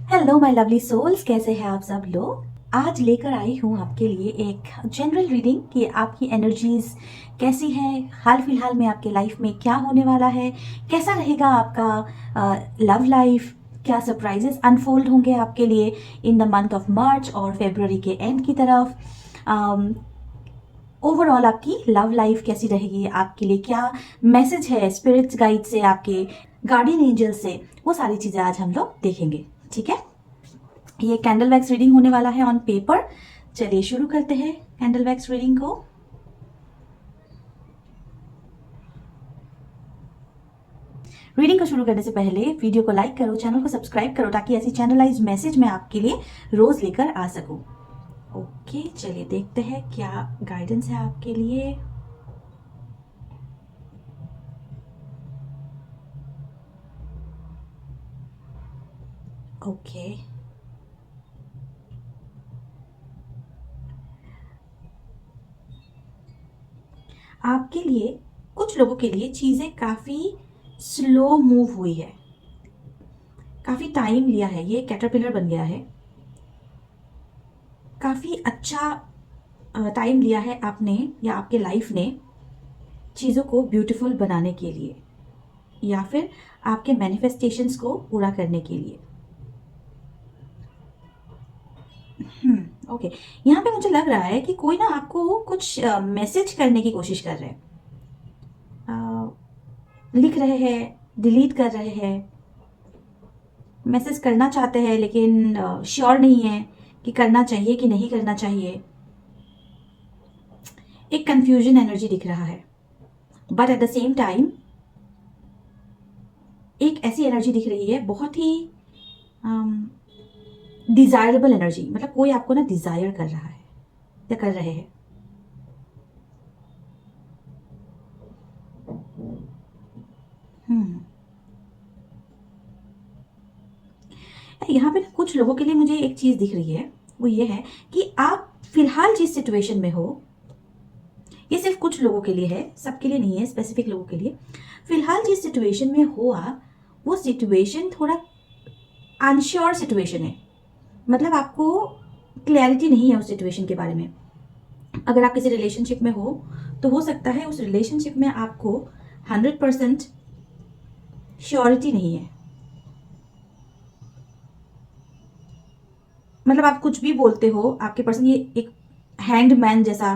Hello my lovely souls, कैसे हैं आप सब लोग। आज लेकर आई हूँ आपके लिए एक जनरल रीडिंग कि आपकी एनर्जीज कैसी हैं, हाल फिलहाल में आपके लाइफ में क्या होने वाला है, कैसा रहेगा आपका लव लाइफ, क्या सरप्राइजेस अनफोल्ड होंगे आपके लिए in the month of March और फेब्रुअरी के एंड की तरफ। ओवरऑल आपकी लव लाइफ कैसी रहेगी, आपके लिए क्या मैसेज है स्पिरिट्स गाइड से, आपके गार्डियन एंजल से, वो सारी चीज़ें आज हम लोग देखेंगे। ठीक है, ये कैंडल वैक्स रीडिंग होने वाला है ऑन पेपर। चलिए शुरू करते हैं कैंडल वैक्स रीडिंग को। रीडिंग को शुरू करने से पहले वीडियो को लाइक करो, चैनल को सब्सक्राइब करो ताकि ऐसी चैनलाइज मैसेज मैं आपके लिए रोज लेकर आ सकूं। ओके, चलिए देखते हैं क्या गाइडेंस है आपके लिए। ओके, आपके लिए, कुछ लोगों के लिए चीजें काफी स्लो मूव हुई है, काफी टाइम लिया है, ये कैटरपिलर बन गया है। काफी अच्छा टाइम लिया है आपने या आपके लाइफ ने चीज़ों को ब्यूटीफुल बनाने के लिए या फिर आपके मैनिफेस्टेशंस को पूरा करने के लिए। ओके, यहाँ पे मुझे लग रहा है कि कोई ना आपको कुछ मैसेज करने की कोशिश कर रहे हैं, लिख रहे हैं, डिलीट कर रहे हैं, मैसेज करना चाहते हैं लेकिन श्योर नहीं है कि करना चाहिए कि नहीं करना चाहिए। एक कंफ्यूजन एनर्जी दिख रहा है, but at the same time एक ऐसी एनर्जी दिख रही है बहुत ही डिजायरेबल एनर्जी, मतलब कोई आपको ना डिजायर कर रहा है या कर रहे हैं। यहाँ पे ना कुछ लोगों के लिए मुझे एक चीज दिख रही है, वो ये है कि आप फिलहाल जिस सिचुएशन में हो, ये सिर्फ कुछ लोगों के लिए है, सबके लिए नहीं है, स्पेसिफिक लोगों के लिए। फिलहाल जिस सिचुएशन में हो आप, वो सिचुएशन थोड़ा अनश्योर सिचुएशन है, मतलब आपको क्लैरिटी नहीं है उस सिचुएशन के बारे में। अगर आप किसी रिलेशनशिप में हो सकता है उस रिलेशनशिप में आपको 100% श्योरिटी नहीं है, मतलब आप कुछ भी बोलते हो, आपके पर्सन, ये एक हैंग्ड मैन जैसा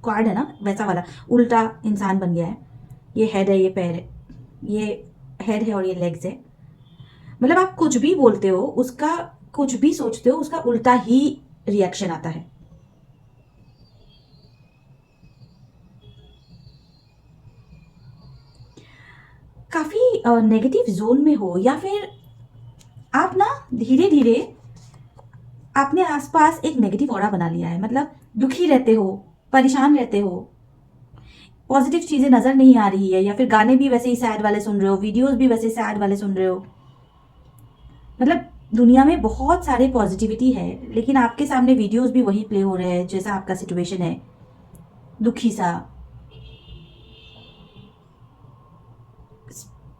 कार्ड है ना, वैसा वाला उल्टा इंसान बन गया है। ये हेड है, ये पैर है, ये हेड है और ये लेग्स है। मतलब आप कुछ भी बोलते हो, उसका कुछ भी सोचते हो, उसका उल्टा ही रिएक्शन आता है। काफी नेगेटिव जोन में हो, या फिर आप ना धीरे धीरे आपने आसपास एक नेगेटिव ऑरा बना लिया है, मतलब दुखी रहते हो, परेशान रहते हो, पॉजिटिव चीजें नजर नहीं आ रही है, या फिर गाने भी वैसे ही सैड वाले सुन रहे हो, वीडियोस भी वैसे सैड वाले सुन रहे हो। मतलब दुनिया में बहुत सारे पॉजिटिविटी है लेकिन आपके सामने वीडियोस भी वही प्ले हो रहे हैं जैसा आपका सिचुएशन है, दुखी सा,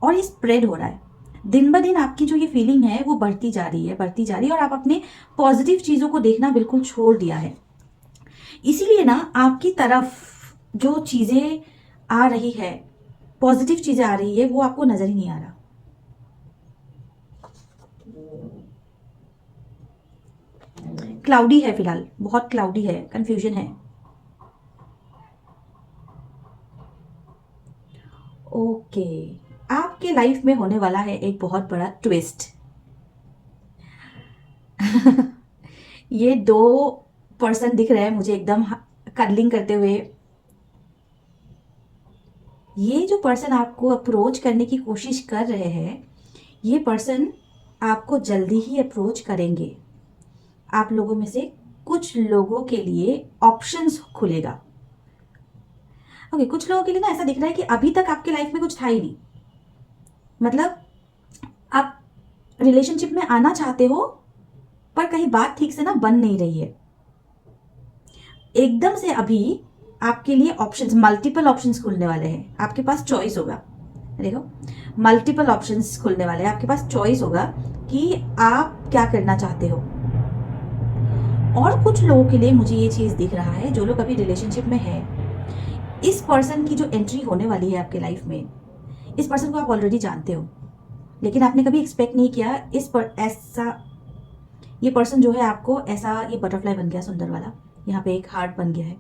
और ये स्प्रेड हो रहा है दिन ब दिन। आपकी जो ये फीलिंग है वो बढ़ती जा रही है, बढ़ती जा रही है, और आप अपने पॉजिटिव चीजों को देखना बिल्कुल छोड़ दिया है। इसीलिए ना आपकी तरफ जो चीजें आ रही है, पॉजिटिव चीजें आ रही है, वो आपको नजर ही नहीं आ रहा। क्लाउडी है फिलहाल, बहुत क्लाउडी है, कंफ्यूजन है। ओके, आपके लाइफ में होने वाला है एक बहुत बड़ा ट्विस्ट। ये दो पर्सन दिख रहे हैं मुझे एकदम कदलिंग करते हुए। ये जो पर्सन आपको अप्रोच करने की कोशिश कर रहे हैं, ये पर्सन आपको जल्दी ही अप्रोच करेंगे। आप लोगों में से कुछ लोगों के लिए ऑप्शंस खुलेगा। ओके, कुछ लोगों के लिए ना ऐसा दिख रहा है कि अभी तक आपके लाइफ में कुछ था ही नहीं, मतलब आप रिलेशनशिप में आना चाहते हो पर कहीं बात ठीक से ना बन नहीं रही है। एकदम से अभी आपके लिए ऑप्शंस, मल्टीपल ऑप्शंस खुलने वाले हैं, आपके पास चॉइस होगा। देखो, मल्टीपल ऑप्शंस खुलने वाले हैं, आपके पास चॉइस होगा कि आप क्या करना चाहते हो। और कुछ लोगों के लिए मुझे ये चीज़ दिख रहा है, जो लोग अभी रिलेशनशिप में है, इस पर्सन की जो एंट्री होने वाली है आपके लाइफ में, इस पर्सन को आप ऑलरेडी जानते हो, लेकिन आपने कभी एक्सपेक्ट नहीं किया इस पर ऐसा, ये पर्सन जो है आपको ऐसा, ये बटरफ्लाई बन गया सुंदर वाला, यहाँ पे एक हार्ट बन गया है।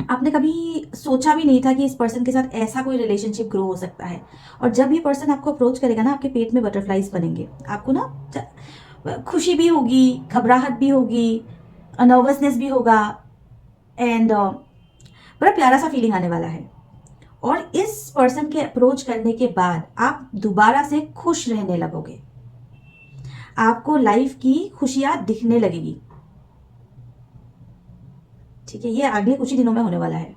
आपने कभी सोचा भी नहीं था कि इस पर्सन के साथ ऐसा कोई रिलेशनशिप ग्रो हो सकता है। और जब ये पर्सन आपको अप्रोच करेगा ना, आपके पेट में बटरफ्लाइज बनेंगे, आपको ना खुशी भी होगी, घबराहट भी होगी, नर्वसनेस भी होगा, एंड बड़ा प्यारा सा फीलिंग आने वाला है। और इस पर्सन के अप्रोच करने के बाद आप दोबारा से खुश रहने लगोगे, आपको लाइफ की खुशियां दिखने लगेगी। ठीक है, ये अगले कुछ ही दिनों में होने वाला है।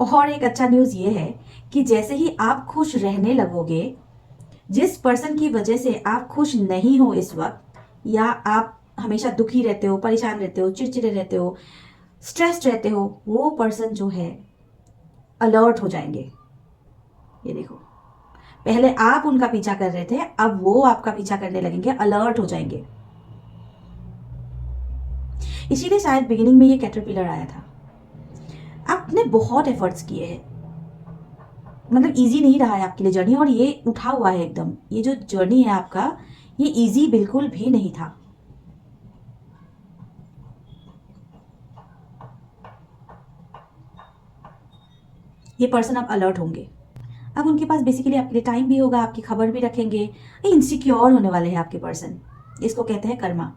और एक अच्छा न्यूज़ ये है कि जैसे ही आप खुश रहने लगोगे, जिस पर्सन की वजह से आप खुश नहीं हो इस वक्त, या आप हमेशा दुखी रहते हो, परेशान रहते हो, चिड़चिड़े रहते हो, स्ट्रेस्ड रहते हो, वो पर्सन जो है अलर्ट हो जाएंगे। ये देखो, पहले आप उनका पीछा कर रहे थे, अब वो आपका पीछा करने लगेंगे, अलर्ट हो जाएंगे। इसीलिए शायद बिगिनिंग में ये कैटरपिलर आया था। आपने बहुत एफर्ट्स किए हैं, मतलब इजी नहीं रहा है आपके लिए जर्नी, और ये उठा हुआ है एकदम। ये जो जर्नी है आपका, ये इजी बिल्कुल भी नहीं था। ये पर्सन अब अलर्ट होंगे। अब उनके पास बेसिकली आपके लिए टाइम भी होगा, आपकी खबर भी रखेंगे। ये इनसिक्योर होने वाले हैं आपके पर्सन, इसको कहते हैं कर्मा।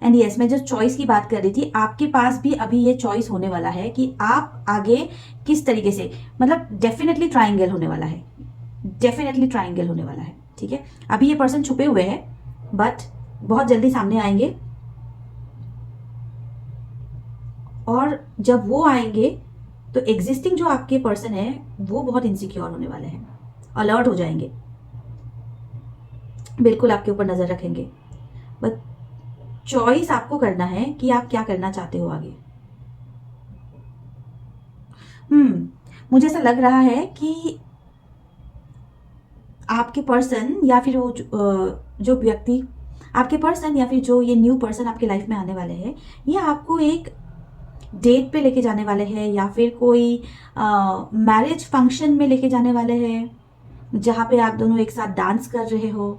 एंड यस, मैं जो चॉइस की बात कर रही थी, आपके पास भी अभी ये चॉइस होने वाला है कि आप आगे किस तरीके से, मतलब डेफिनेटली ट्राइंगल होने वाला है, डेफिनेटली ट्राइंगल होने वाला है। ठीक है, अभी ये पर्सन छुपे हुए हैं, बट बहुत जल्दी सामने आएंगे। और जब वो आएंगे तो एग्जिस्टिंग जो आपके पर्सन है वो बहुत इनसिक्योर होने वाले हैं, अलर्ट हो जाएंगे, बिल्कुल आपके ऊपर नजर रखेंगे। बट चॉइस आपको करना है कि आप क्या करना चाहते हो आगे। मुझे ऐसा लग रहा है कि आपके पर्सन या फिर वो जो व्यक्ति, आपके पर्सन या फिर जो ये न्यू पर्सन आपके लाइफ में आने वाले हैं, ये आपको एक डेट पे लेके जाने वाले हैं, या फिर कोई मैरिज फंक्शन में लेके जाने वाले हैं, जहाँ पे आप दोनों एक साथ डांस कर रहे हो,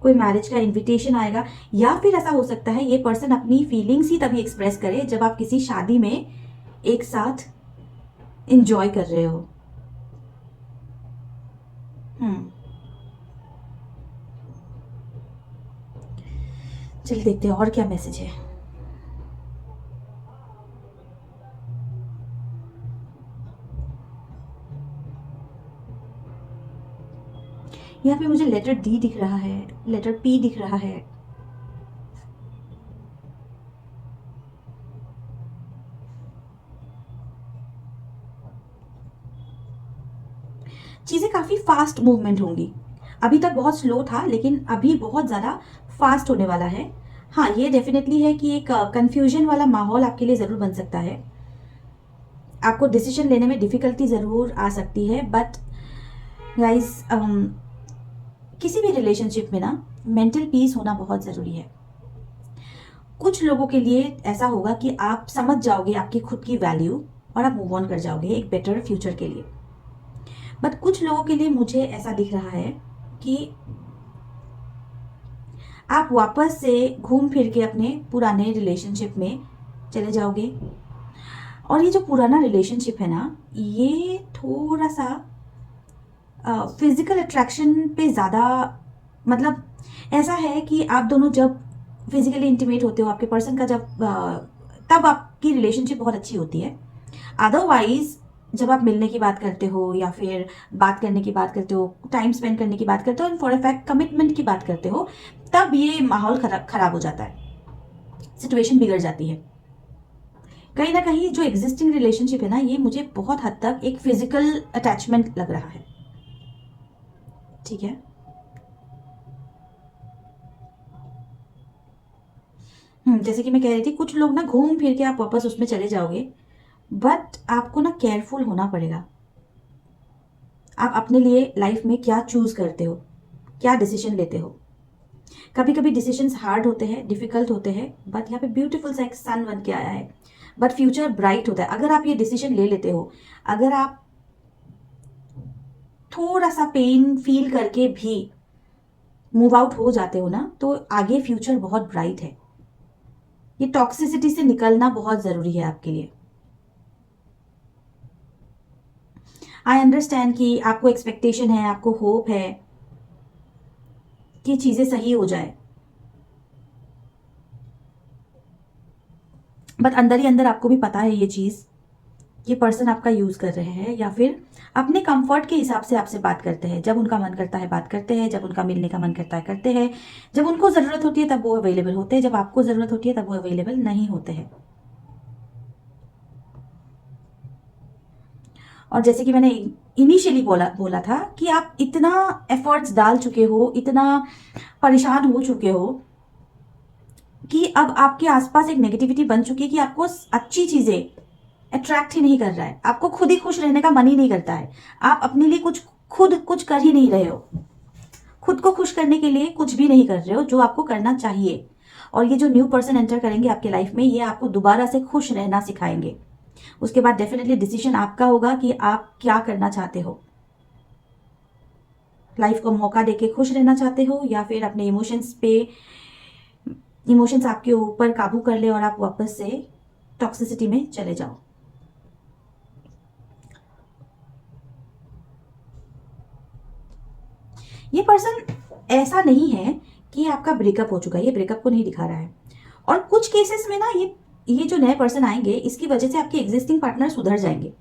कोई मैरिज का इनविटेशन आएगा। या फिर ऐसा हो सकता है ये पर्सन अपनी फीलिंग्स ही तभी एक्सप्रेस करे जब आप किसी शादी में एक साथ एंजॉय कर रहे हो। चलिए देखते हैं और क्या मैसेज है। यहाँ पे मुझे लेटर डी दिख रहा है, लेटर पी दिख रहा है। चीज़ें काफ़ी फास्ट मूवमेंट होंगी। अभी तक बहुत स्लो था, लेकिन अभी बहुत ज़्यादा फास्ट होने वाला है। हाँ, ये डेफिनेटली है कि एक कंफ्यूजन वाला माहौल आपके लिए ज़रूर बन सकता है, आपको डिसीजन लेने में डिफ़िकल्टी ज़रूर आ सकती है। बट गाइस, किसी भी रिलेशनशिप में ना मेंटल पीस होना बहुत ज़रूरी है। कुछ लोगों के लिए ऐसा होगा कि आप समझ जाओगे आपकी खुद की वैल्यू, और आप मूव ऑन कर जाओगे एक बेटर फ्यूचर के लिए। बट कुछ लोगों के लिए मुझे ऐसा दिख रहा है कि आप वापस से घूम फिर के अपने पुराने रिलेशनशिप में चले जाओगे। और ये जो पुराना रिलेशनशिप है ना, ये थोड़ा सा फिजिकल अट्रैक्शन पे ज़्यादा, मतलब ऐसा है कि आप दोनों जब फिजिकली इंटीमेट होते हो, आपके पर्सन का जब तब आपकी रिलेशनशिप बहुत अच्छी होती है। अदरवाइज जब आप मिलने की बात करते हो, या फिर बात करने की बात करते हो, टाइम स्पेंड करने की बात करते हो, and for a fact commitment की बात करते हो, तब ये माहौल खराब हो जाता है, सिचुएशन बिगड़ जाती है। कहीं ना कहीं जो एग्जिस्टिंग रिलेशनशिप है ना, ये मुझे बहुत हद तक एक फिजिकल अटैचमेंट लग रहा है। ठीक है, जैसे कि मैं कह रही थी, कुछ लोग ना घूम फिर के आप वापस उसमें चले जाओगे, बट आपको ना केयरफुल होना पड़ेगा। आप अपने लिए लाइफ में क्या चूज करते हो, क्या डिसीजन लेते हो। कभी कभी डिसीजंस हार्ड होते हैं, डिफिकल्ट होते हैं, बट यहाँ पे ब्यूटीफुल सा एक सन बन के आया है, बट फ्यूचर ब्राइट होता है अगर आप ये डिसीजन ले लेते हो। अगर आप थोड़ा सा पेन फील करके भी मूव आउट हो जाते हो ना, तो आगे फ्यूचर बहुत ब्राइट है। ये टॉक्सिसिटी से निकलना बहुत जरूरी है आपके लिए। आई अंडरस्टैंड कि आपको एक्सपेक्टेशन है, आपको होप है कि चीजें सही हो जाए, बट अंदर ही अंदर आपको भी पता है ये चीज, ये पर्सन आपका यूज कर रहे हैं या फिर अपने कंफर्ट के हिसाब से आपसे बात करते हैं। जब उनका मन करता है बात करते हैं, जब उनका मिलने का मन करता है करते हैं, जब उनको जरूरत होती है तब वो अवेलेबल होते हैं, जब आपको जरूरत होती है तब वो अवेलेबल नहीं होते हैं। और जैसे कि मैंने इनिशियली बोला था कि आप इतना एफर्ट्स डाल चुके हो, इतना परेशान हो चुके हो कि अब आपके आसपास एक नेगेटिविटी बन चुकी है कि आपको अच्छी चीजें अट्रैक्ट ही नहीं कर रहा है, आपको खुद ही खुश रहने का मन ही नहीं करता है, आप अपने लिए खुद कुछ कर ही नहीं रहे हो, खुद को खुश करने के लिए कुछ भी नहीं कर रहे हो जो आपको करना चाहिए। और ये जो न्यू पर्सन एंटर करेंगे आपके लाइफ में, ये आपको दोबारा से खुश रहना सिखाएंगे। उसके बाद डेफिनेटली डिसीजन आपका होगा कि आप क्या करना चाहते हो, लाइफ को मौका देके खुश रहना चाहते हो या फिर अपने इमोशंस आपके ऊपर काबू कर ले और आप वापस से टॉक्सिसिटी में चले जाओ। ये पर्सन ऐसा नहीं है कि आपका ब्रेकअप हो चुका है, ये ब्रेकअप को नहीं दिखा रहा है। और कुछ केसेस में ना ये जो नए पर्सन आएंगे, इसकी वजह से आपके एग्जिस्टिंग पार्टनर सुधर जाएंगे,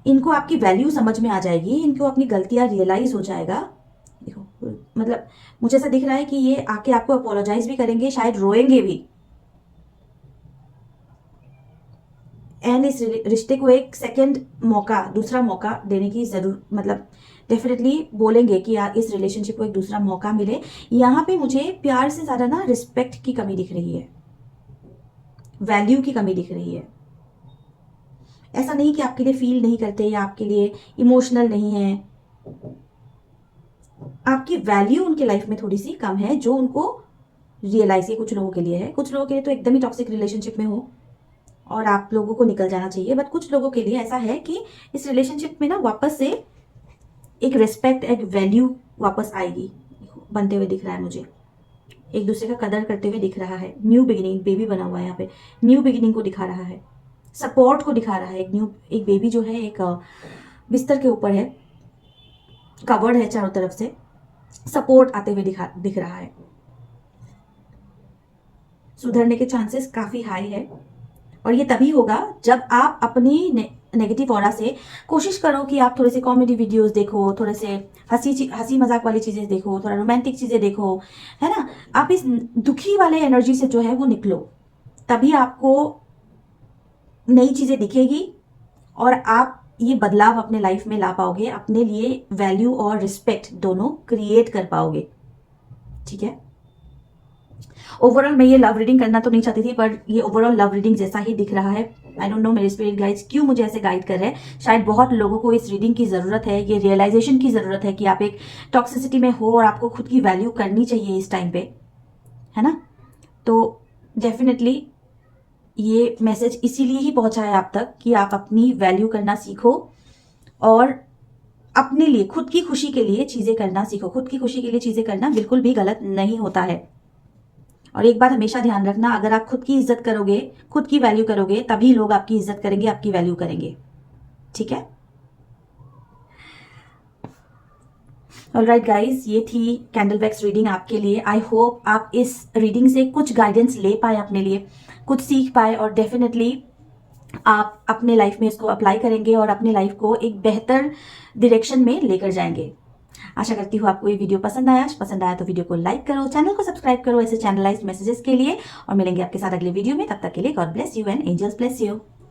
इनको आपकी वैल्यू समझ में आ जाएगी, इनको अपनी गलतियां रियलाइज हो जाएगा। देखो, मतलब मुझे ऐसा दिख रहा है कि ये आके आपको अपोलोजाइज भी करेंगे, शायद रोएंगे भी, एंड इस रिश्ते को एक सेकंड मौका, दूसरा मौका देने की जरूर, मतलब डेफिनेटली बोलेंगे कि यार इस रिलेशनशिप को एक दूसरा मौका मिले। यहाँ पे मुझे प्यार से ज्यादा ना रिस्पेक्ट की कमी दिख रही है, वैल्यू की कमी दिख रही है। ऐसा नहीं कि आपके लिए फील नहीं करते या आपके लिए इमोशनल नहीं है, आपकी वैल्यू उनके लाइफ में थोड़ी सी कम है, जो उनको रियलाइज, ये कुछ लोगों के लिए है। कुछ लोगों के लिए तो एकदम ही टॉक्सिक रिलेशनशिप में हो और आप लोगों को निकल जाना चाहिए, बट कुछ लोगों के लिए ऐसा है कि इस रिलेशनशिप में ना वापस से एक रिस्पेक्ट, एक वैल्यू वापस आएगी, बनते हुए दिख रहा है मुझे, एक दूसरे का कदर करते हुए दिख रहा है। न्यू बिगिनिंग, बेबी बना हुआ है यहाँ पे, न्यू बिगिनिंग को दिखा रहा है, सपोर्ट को दिखा रहा है। एक बेबी जो है एक बिस्तर के ऊपर है, कवर्ड है चारों तरफ से, सपोर्ट आते हुए दिख रहा है। सुधरने के चांसेस काफी हाई है, और ये तभी होगा जब आप अपनी नेगेटिव ऑरा से कोशिश करो कि आप थोड़े से कॉमेडी वीडियोस देखो, थोड़े से हंसी मजाक वाली चीजें देखो, थोड़ा रोमांटिक चीजें देखो, है ना। आप इस दुखी वाले एनर्जी से जो है वो निकलो, तभी आपको नई चीजें दिखेगी और आप ये बदलाव अपने लाइफ में ला पाओगे, अपने लिए वैल्यू और रिस्पेक्ट दोनों क्रिएट कर पाओगे। ठीक है, ओवरऑल मैं ये लव रीडिंग करना तो नहीं चाहती थी, पर ये ओवरऑल लव रीडिंग जैसा ही दिख रहा है। आई डोंट नो मेरे स्पिरिट गाइड्स क्यों मुझे ऐसे गाइड कर रहे हैं। शायद बहुत लोगों को इस रीडिंग की जरूरत है, ये रियलाइजेशन की जरूरत है कि आप एक टॉक्सिसिटी में हो और आपको खुद की वैल्यू करनी चाहिए इस टाइम पे, है ना। तो डेफिनेटली ये मैसेज इसीलिए ही पहुंचा है आप तक कि आप अपनी वैल्यू करना सीखो और अपने लिए, खुद की खुशी के लिए चीजें करना सीखो। खुद की खुशी के लिए चीजें करना बिल्कुल भी गलत नहीं होता है। और एक बात हमेशा ध्यान रखना, अगर आप खुद की इज्जत करोगे, खुद की वैल्यू करोगे, तभी लोग आपकी इज्जत करेंगे, आपकी वैल्यू करेंगे। ठीक है, ऑलराइट गाइज, ये थी कैंडल वैक्स रीडिंग आपके लिए। आई होप आप इस रीडिंग से कुछ गाइडेंस ले पाए, अपने लिए कुछ सीख पाए, और डेफिनेटली आप अपने लाइफ में इसको अप्लाई करेंगे और अपने लाइफ को एक बेहतर डायरेक्शन में लेकर जाएंगे। आशा करती हूँ आपको ये वीडियो पसंद आया तो वीडियो को लाइक करो, चैनल को सब्सक्राइब करो ऐसे चैनलाइज्ड मैसेजेस के लिए, और मिलेंगे आपके साथ अगले वीडियो में। तब तक के लिए God bless you and angels bless you.